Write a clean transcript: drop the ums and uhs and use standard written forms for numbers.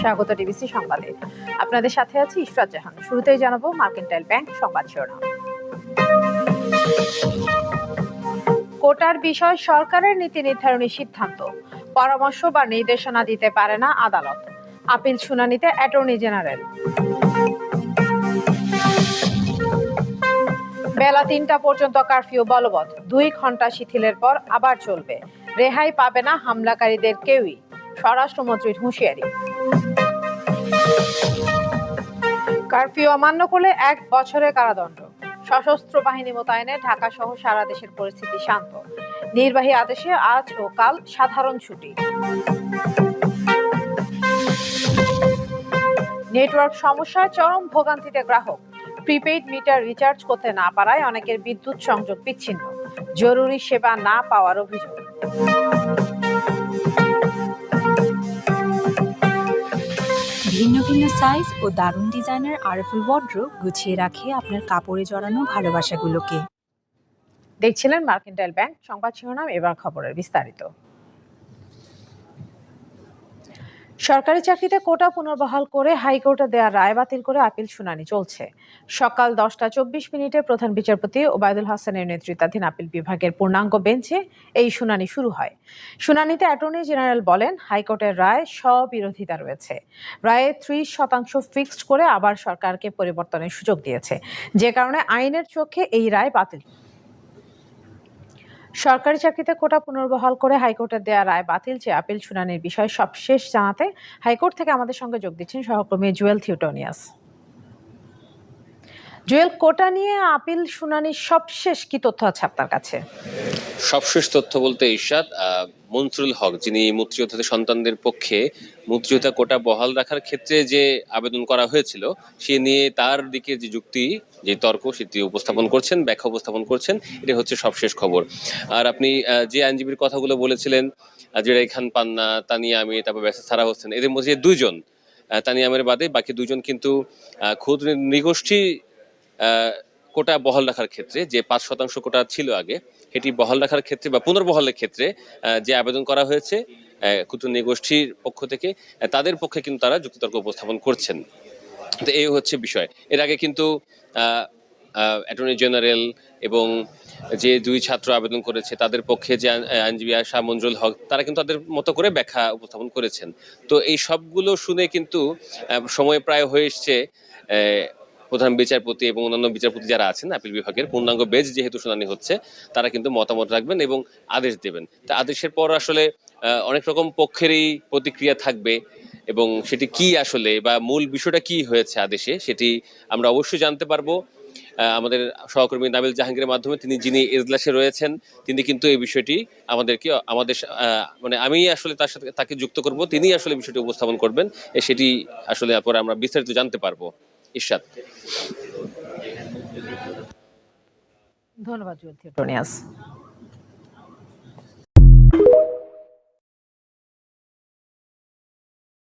স্বাগত ডিবিসি সংবাদে। আপনাদের সাথে আছি ইশরাত জাহান। শুরুতেই জানাবো মার্কেন্টাইল ব্যাংক সংবাদ শিরোনাম। কোটার বিষয় সরকারের নীতি নির্ধারণী সিদ্ধান্ত, পরামর্শ বা নির্দেশনা দিতে পারে না আদালত। আপিল শুনানিতে অ্যাটর্নি জেনারেল। বেলা ৩টা পর্যন্ত কারফিউ বলবৎ, ২ ঘন্টা শিথিলের পর আবার চলবে। রেহাই পাবে না হামলাকারীদের কেউই, স্বরাষ্ট্রমন্ত্রীর হুঁশিয়ারি। কারফিউ অমান্য করলে ১ বছরের কারাদণ্ড। সশস্ত্র বাহিনী মোতায়েনে ঢাকা সহ সারা দেশের পরিস্থিতি শান্ত। নির্বাহী আদেশে আজ ও কাল সাধারণ ছুটি। নেটওয়ার্ক সমস্যায় চরম ভোগান্তিতে গ্রাহক। প্রিপেইড মিটার রিচার্জ করতে না পারায় অনেকের বিদ্যুৎ সংযোগ বিচ্ছিন্ন। জরুরি সেবা না পাওয়ার অভিযোগ। ভিন্ন ভিন্ন সাইজ ও দারুণ ডিজাইনের আরএফএল ওয়ার্ড্রোব গুছিয়ে রাখে আপনার কাপড়ে জড়ানো ভালোবাসাগুলোকে। দেখছিলেন মার্কেন্টাইল ব্যাংক সংবাদ শিরোনাম, এবার খবরের বিস্তারিত। সরকারি চাকরিতে কোটা পুনর্বহাল করে হাইকোর্টে দেওয়া রায় বাতিল করে আপিল শুনানি চলছে। সকাল 10টা 24 প্রধান বিচারপতি ওবায়দুল হাসানের নেতৃত্বাধীন আপিল বিভাগের পূর্ণাঙ্গ বেঞ্চে এই শুনানি শুরু হয়। শুনানিতে অ্যাটর্নি জেনারেল বলেন, হাইকোর্টের রায় স্ববিরোধিতা রয়েছে। রায়ে 30% ফিক্সড করে আবার সরকারকে পরিবর্তনের সুযোগ দিয়েছে, যে কারণে আইনের চোখে এই রায় বাতিল। সরকারি চাকরিতে কোটা পুনর্বহাল করে হাইকোর্টের দেয়া রায় বাতিল চেয়ে আপিল শুনানির বিষয়ে সবশেষ জানাতে হাইকোর্ট থেকে আমাদের সঙ্গে যোগ দিচ্ছেন সহকর্মী জুয়েল থিওটোনিয়াস। জুয়েল, কোটা নিয়ে আপিল শুনানির সবশেষ কি তথ্য আছে আপনার কাছে? সবশেষ তথ্য বলতে ইরশাদ, মনসুরুল হক, যিনি মুক্তিযোদ্ধাদের সন্তানদের পক্ষে মুক্তিযোদ্ধা কোটা বহাল রাখার ক্ষেত্রে যে আবেদন করা হয়েছিল সে নিয়ে তার দিকে যে যুক্তি, যে তর্ক, সেটি উপস্থাপন করছেন, ব্যাখ্যা উপস্থাপন করছেন। এটা হচ্ছে সবশেষ খবর। আর আপনি যে আইনজীবীর কথাগুলো বলেছিলেন, জেরাই খান পান্না, তানিয়া আমির, তারপর ব্যারিস্টার সারা হোসেন, এদের মধ্যে 2জন, তানিয়া আমির বাদে বাকি 2জন কিন্তু ক্ষুদ্র নৃগোষ্ঠী কোটা বহাল রাখার ক্ষেত্রে যে 5% কোটা ছিল আগে, এটি বহাল রাখার ক্ষেত্রে বা পুনর্বহালের ক্ষেত্রে যে আবেদন করা হয়েছে ক্ষুদ্র নৃগোষ্ঠীর পক্ষ থেকে, তাদের পক্ষে কিন্তু তারা যুক্তিতর্ক উপস্থাপন করছেন। তো এই হচ্ছে বিষয়। এর আগে কিন্তু অ্যাটর্নি জেনারেল এবং যে 2 ছাত্র আবেদন করেছে তাদের পক্ষে যে আইনজীবী শাহ মঞ্জুরুল হক, তারা কিন্তু তাদের মতো করে ব্যাখ্যা উপস্থাপন করেছেন। তো এই সবগুলো শুনে কিন্তু সময় প্রায় হয়ে এসছে প্রধান বিচারপতি এবং অন্যান্য বিচারপতি যারা আছেন আপিল বিভাগের পূর্ণাঙ্গ বেঞ্চ যেহেতু শুনানি হচ্ছে, তারা কিন্তু মতামত রাখবেন এবং আদেশ দেবেন। তা আদেশের পর আসলে অনেক রকম পক্ষেরই প্রতিক্রিয়া থাকবে এবং সেটি কি আসলে বা মূল বিষয়টা কি হয়েছে আদেশে, সেটি আমরা অবশ্যই জানতে পারবো আমাদের সহকর্মী নাবিল জাহাঙ্গীরের মাধ্যমে। যিনি এজলাসে রয়েছেন, তিনি কিন্তু এই বিষয়টি আমাদের মানে আমি আসলে তাকে যুক্ত করব, তিনি আসলে বিষয়টি উপস্থাপন করবেন, সেটি আসলে পরে আমরা বিস্তারিত জানতে পারবো। ইরশাদ। ধন্যবাদ জুয়েল থিওটোনিয়াস।